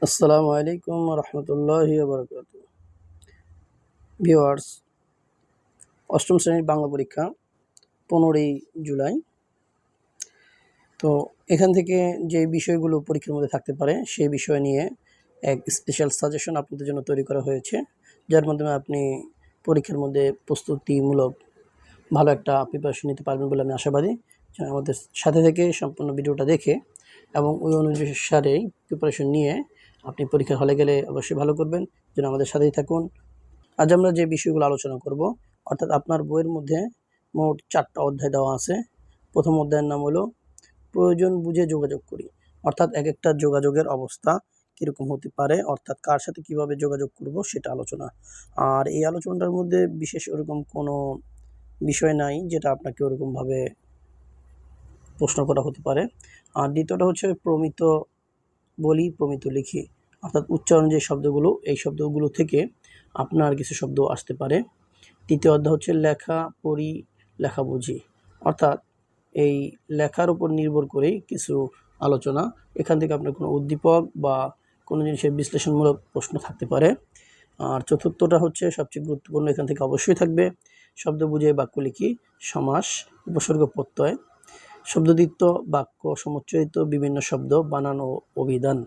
আসসালামু আলাইকুম রহমতুল্লাহি বারাকাতু। ভিউয়ার্স, অষ্টম শ্রেণীর বাংলা পরীক্ষা 15ই জুলাই। তো এখান থেকে যে বিষয়গুলো পরীক্ষার মধ্যে থাকতে পারে সেই বিষয় নিয়ে এক স্পেশাল সাজেশন আপনাদের জন্য তৈরি করা হয়েছে, যার মাধ্যমে আপনি পরীক্ষার মধ্যে প্রস্তুতিমূলক ভালো একটা প্রিপারেশন নিতে পারবেন বলে আমি আশাবাদী। আমাদের সাথে থেকে সম্পূর্ণ ভিডিওটা দেখে এবং ওই অনুসারেই প্রিপারেশন নিয়ে আপনি পরীক্ষার হলে গেলে অবশ্যই ভালো করবেন। যেন আমাদের সাথেই থাকুন। আজ আমরা যে বিষয়গুলো আলোচনা করব, অর্থাৎ আপনার বইয়ের মধ্যে মোট 4টা অধ্যায় দেওয়া আছে। প্রথম অধ্যায়ের নাম হলো প্রয়োজন বুঝে যোগাযোগ করি, অর্থাৎ এক একটা যোগাযোগের অবস্থা কীরকম হতে পারে, অর্থাৎ কার সাথে কিভাবে যোগাযোগ করব সেটা আলোচনা। আর এই আলোচনাটার মধ্যে বিশেষ ওরকম কোনো বিষয় নাই যেটা আপনাকে ওরকমভাবে প্রশ্ন করা হতে পারে। আর দ্বিতীয়টা হচ্ছে প্রমিত বলি প্রমিত লিখি, অর্থাৎ উচ্চারণ যে শব্দগুলো, এই শব্দগুলো থেকে আপনার কিছু শব্দ আসতে পারে। তৃতীয় অধ্যায় হচ্ছে লেখা পড়ি লেখা বুঝি, অর্থাৎ এই লেখার উপর নির্ভর করেই কিছু আলোচনা। এখান থেকে আপনার কোনো উদ্দীপক বা কোনো জিনিসের বিশ্লেষণমূলক প্রশ্ন থাকতে পারে। আর চতুর্থটা হচ্ছে সবচেয়ে গুরুত্বপূর্ণ, এখান থেকে অবশ্যই থাকবে শব্দ বুঝে বাক্য লিখি, সমাস, উপসর্গ প্রত্যয়, শব্দদ্বিত্ব, বাক্য সমুচ্চয়িত, বিভিন্ন শব্দ, বানান ও অভিধান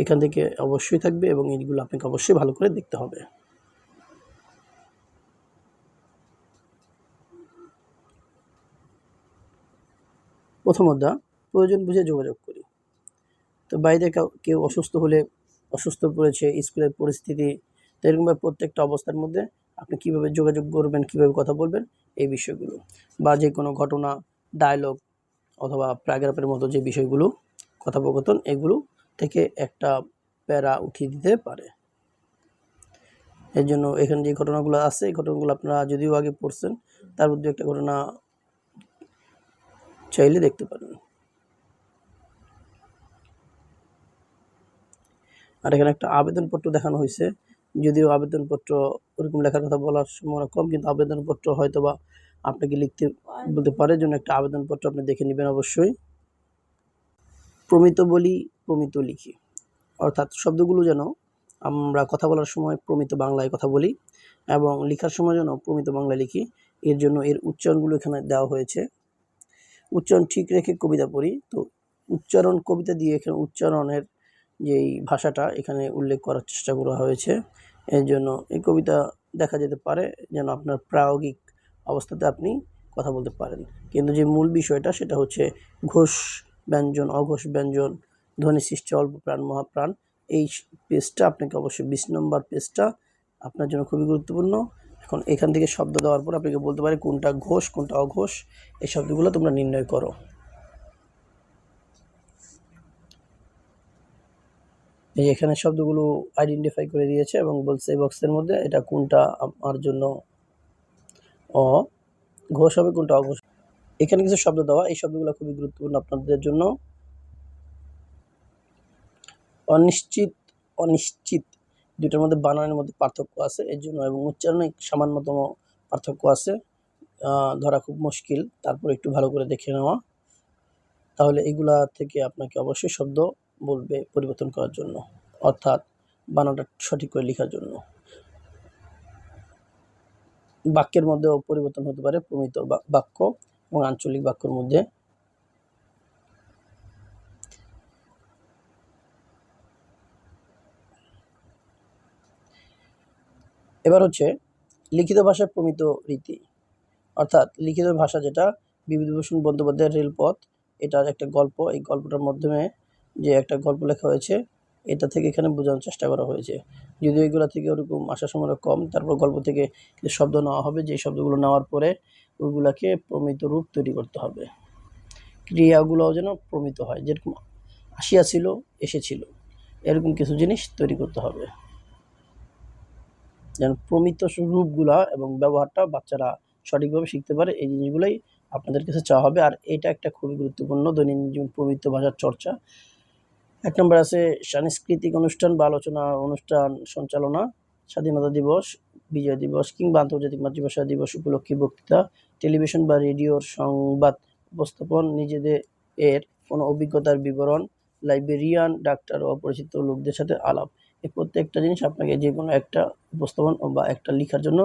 এখান থেকে অবশ্যই থাকবে এবং এইগুলো আপনাকে অবশ্যই ভালো করে দেখতে হবে। প্রথম অধ্যায় প্রয়োজন বুঝে যোগাযোগ করি। তো বাইরে কেউ অসুস্থ হলে, অসুস্থ পড়েছে, স্কুলের পরিস্থিতি, তো এরকমভাবে প্রত্যেকটা অবস্থার মধ্যে আপনি কীভাবে যোগাযোগ করবেন, কীভাবে কথা বলবেন, এই বিষয়গুলো বা যে কোনো ঘটনা, ডায়লগ অথবা প্যারাগ্রাফের মতো যে বিষয়গুলো, কথোপকথন, এগুলো থেকে একটা প্যারা উঠিয়ে দিতে পারে। এর জন্য এখানে যে ঘটনাগুলো আছে, এই ঘটনাগুলো আপনারা যদিও আগে পড়ছেন, তার মধ্যে একটা ঘটনা চাইলে দেখতে পারেন। আর এখানে একটা আবেদনপত্র দেখানো হয়েছে, যদিও আবেদনপত্র ওরকম লেখার কথা বলার সম্ভাবনা কম, কিন্তু আবেদনপত্র হয়তো বা আপনাকে লিখতে বলতে পারে, জন্য একটা আবেদনপত্র আপনি দেখে নেবেন অবশ্যই। প্রমিত বলি প্রমিত লিখি, অর্থাৎ শব্দগুলো যেন আমরা কথা বলার সময় প্রমিত বাংলায় কথা বলি এবং লেখার সময় যেন প্রমিত বাংলায় লিখি। এর জন্য এর উচ্চারণগুলো এখানে দেওয়া হয়েছে। উচ্চারণ ঠিক রেখে কবিতা পড়ি। তো উচ্চারণ কবিতা দিয়ে এখানে উচ্চারণের যেই ভাষাটা এখানে উল্লেখ করার চেষ্টা করা হয়েছে। এর জন্য এই কবিতা দেখা যেতে পারে যেন আপনার প্রায়োগিক অবস্থাতে আপনি কথা বলতে পারেন, কিন্তু যে মূল বিষয়টা সেটা হচ্ছে ঘোষ ব্যঞ্জন, অঘোষ ব্যঞ্জন, ধ্বনি সৃষ্টি, অল্প প্রাণ মহাপ্রাণ। এই পেজটা আপনাকে অবশ্যই 20 নম্বর পেজটা আপনার জন্য খুবই গুরুত্বপূর্ণ। এখন এখান থেকে শব্দ দেওয়ার পর আপনাকে বলতে পারে কোনটা ঘোষ কোনটা অঘোষ, এই শব্দগুলো তোমরা নির্ণয় করো। এই এখানে শব্দগুলো আইডেন্টিফাই করে দিয়েছে এবং বলছে এই বক্সের মধ্যে এটা কোনটা আমার জন্য অঘোষ হবে, কোনটা অঘোষ। এখানে কিছু শব্দ দেওয়া, এই শব্দগুলো খুবই গুরুত্বপূর্ণ আপনাদের জন্য। অনিশ্চিত, অনিশ্চিত, দুইটার মধ্যে বানানের মধ্যে পার্থক্য আছে এর জন্য, এবং উচ্চারণে সামান্যতম পার্থক্য আছে, ধরা খুব মুশকিল, তারপর একটু ভালো করে দেখে নেওয়া। তাহলে এগুলা থেকে আপনাকে অবশ্যই শব্দ বলবে পরিবর্তন করার জন্য, অর্থাৎ বানানটা সঠিক করে লেখার জন্য। বাক্যের মধ্যেও পরিবর্তন হতে পারে প্রমিত বাক্য এবং আঞ্চলিক বাক্যের মধ্যে। এবার হচ্ছে লিখিত ভাষার প্রমিত রীতি, অর্থাৎ লিখিত ভাষা যেটা বিভূতিভূষণ বন্দ্যোপাধ্যায়ের রেলপথ, এটার একটা গল্প, এই গল্পটার মাধ্যমে যে একটা গল্প লেখা হয়েছে এটা থেকে এখানে বোঝানোর চেষ্টা করা হয়েছে। যদিও এগুলো থেকে ওরকম আসার সম্ভাবনা কম, তারপর গল্প থেকে কিছু শব্দ নেওয়া হবে, যে শব্দগুলো নেওয়ার পরে ওইগুলাকে প্রমিত রূপ তৈরি করতে হবে। ক্রিয়াগুলোও যেন প্রমিত হয়, যেরকম আসিয়াছিল, এসেছিল, এরকম কিছু জিনিস তৈরি করতে হবে যেন প্রমিত রূপগুলা এবং ব্যবহারটা বাচ্চারা সঠিকভাবে শিখতে পারে। এই জিনিসগুলোই আপনাদের কাছে চাওয়া হবে। আর এটা একটা খুবই গুরুত্বপূর্ণ দৈনন্দিন জীবন প্রমিত ভাষার চর্চা। 1 নম্বর আছে সাংস্কৃতিক অনুষ্ঠান বা আলোচনা অনুষ্ঠান সঞ্চালনা, স্বাধীনতা দিবস, বিজয় দিবস কিংবা আন্তর্জাতিক মাতৃভাষা দিবস উপলক্ষে বক্তৃতা, টেলিভিশন বা রেডিওর সংবাদ উপস্থাপন, নিজেদের কোনো অভিজ্ঞতার বিবরণ, লাইব্রেরিয়ান, ডাক্তার ও অপরিচিত লোকদের সাথে আলাপ। এই প্রত্যেকটা জিনিস আপনাকে যে কোনো একটা উপস্থাপন বা একটা লেখার জন্য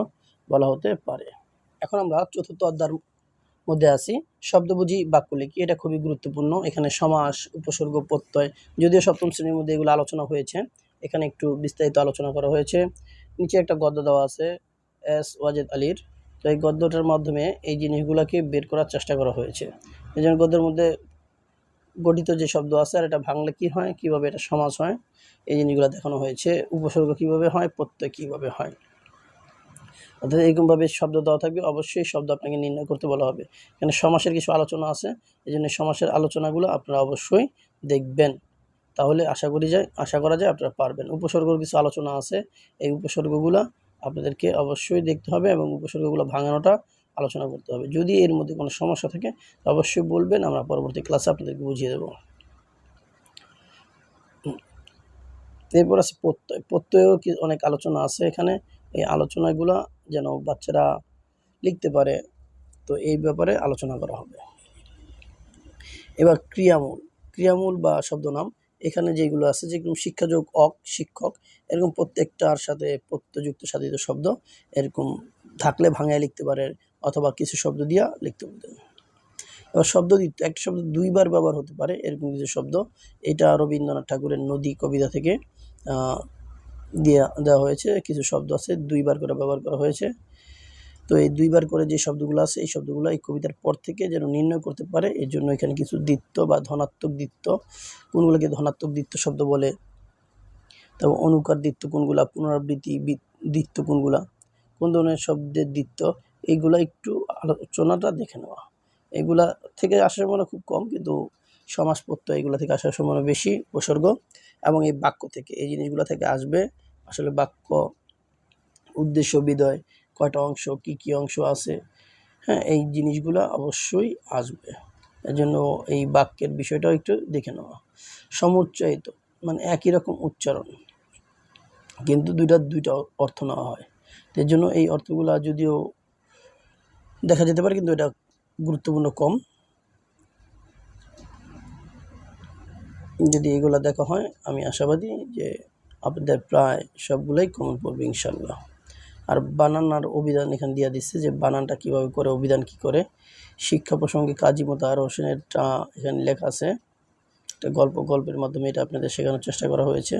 বলা হতে পারে। এখন আমরা চতুর্থ অধ্যায়ের মধ্যে আছি, শব্দবুঝি বাক্য লিখি। এটা খুবই গুরুত্বপূর্ণ। এখানে সমাস, উপসর্গ, প্রত্যয়, যদিও সপ্তম শ্রেণীর মধ্যে এগুলো আলোচনা হয়েছে, এখানে একটু বিস্তারিত আলোচনা করা হয়েছে। নিচে একটা গদ্য দেওয়া আছে এস ওয়াজেদ আলীর। তো এই গদ্যটার মাধ্যমে এই জিনিসগুলোকে বের করার চেষ্টা করা হয়েছে। এই জন্য গদ্যের মধ্যে গঠিত যে শব্দ আছে আর এটা ভাঙলে কী হয়, কীভাবে এটা সমাস হয়, এই জিনিসগুলো দেখানো হয়েছে। উপসর্গ কীভাবে হয়, প্রত্যয় কীভাবে হয়, অর্থাৎ এরকমভাবে শব্দ দেওয়া থাকবে, অবশ্যই শব্দ আপনাকে নির্ণয় করতে বলা হবে। এখানে সমাসের কিছু আলোচনা আছে, এই জন্য সমাসের আলোচনাগুলো আপনারা অবশ্যই দেখবেন, তাহলে আশা করা যায় আপনারা পারবেন। উপসর্গর কিছু আলোচনা আছে, এই উপসর্গগুলো আপনাদেরকে অবশ্যই দেখতে হবে এবং উপসর্গগুলো ভাঙানোটা আলোচনা করতে হবে। যদি এর মধ্যে কোনো সমস্যা থাকে অবশ্যই বলবেন, আমরা পরবর্তী ক্লাসে আপনাদেরকে বুঝিয়ে দেব। এরপর আছে প্রত্যয়। প্রত্যয়েও অনেক আলোচনা আছে এখানে, এই আলোচনাগুলো যেন বাচ্চারা লিখতে পারে, তো এই ব্যাপারে আলোচনা করা হবে। এবার ক্রিয়ামূল বা শব্দনাম, এখানে যেগুলো আছে, যেরকম শিক্ষাযোগ অক, শিক্ষক, এরকম প্রত্যেকটার সাথে প্রত্যয়যুক্ত সাধিত শব্দ এরকম থাকলে ভাঙায় লিখতে পারে, অথবা কিছু শব্দ দিয়া লিখতে পারেন। এবার শব্দ দ্বিত্ব, একটা শব্দ দুইবার ব্যবহার হতে পারে, এরকম কিছু শব্দ। এটা রবীন্দ্রনাথ ঠাকুরের নদী কবিতা থেকে দেওয়া হয়েছে। কিছু শব্দ আছে দুইবার করে ব্যবহার করা হয়েছে। তো এই দুইবার করে যে শব্দগুলো আছে, এই শব্দগুলো এই কবিতার পর থেকে যেন নির্ণয় করতে পারে, এর জন্য এখানে কিছু দ্বিত্ব বা ধনাত্মক দ্বিত্ব, কোনগুলোকে ধনাত্মক দ্বিত্ব শব্দ বলে, তবে অনুকার দ্বিত্ব কোনগুলা, পুনরাবৃত্তি দ্বিত্ব কোনগুলা, কোন ধরনের শব্দের দ্বিত্ব, এইগুলা একটু আলোচনাটা দেখে নেওয়া। এগুলা থেকে আসার সম্ভাবনা খুব কম, কিন্তু সমাস, প্রত্যয় এগুলো থেকে আসার সম্ভাবনা বেশি। উপসর্গ এবং এই বাক্য থেকে, এই জিনিসগুলো থেকে আসবে। আসলে বাক্য, উদ্দেশ্য, বিধেয়, কয়টা অংশ, কি অংশ আছে, হ্যাঁ, এই জিনিসগুলো অবশ্যই আসবে। এর জন্য এই বাক্যের বিষয়টাও একটু দেখে নেওয়া। সমুচ্চায়িত মানে একই রকম উচ্চারণ, কিন্তু দুইটা অর্থ নেওয়া হয়। এর জন্য এই অর্থগুলো যদিও দেখা যেতে পারে, কিন্তু এটা গুরুত্বপূর্ণ কম। যদি এগুলো দেখা হয়, আমি আশাবাদী যে আপনাদের প্রায় সবগুলোই কমন পড়বে ইনশাল্লাহ। আর বানান আর অভিধান এখানে দিয়ে দিচ্ছে, যে বানানটা কীভাবে করে, অভিধান কী করে। শিক্ষা প্রসঙ্গে কাজী মোতাহার হোসেনেরটা এখানে লেখা আছে, একটা গল্পের মাধ্যমে এটা আপনাদের শেখানোর চেষ্টা করা হয়েছে।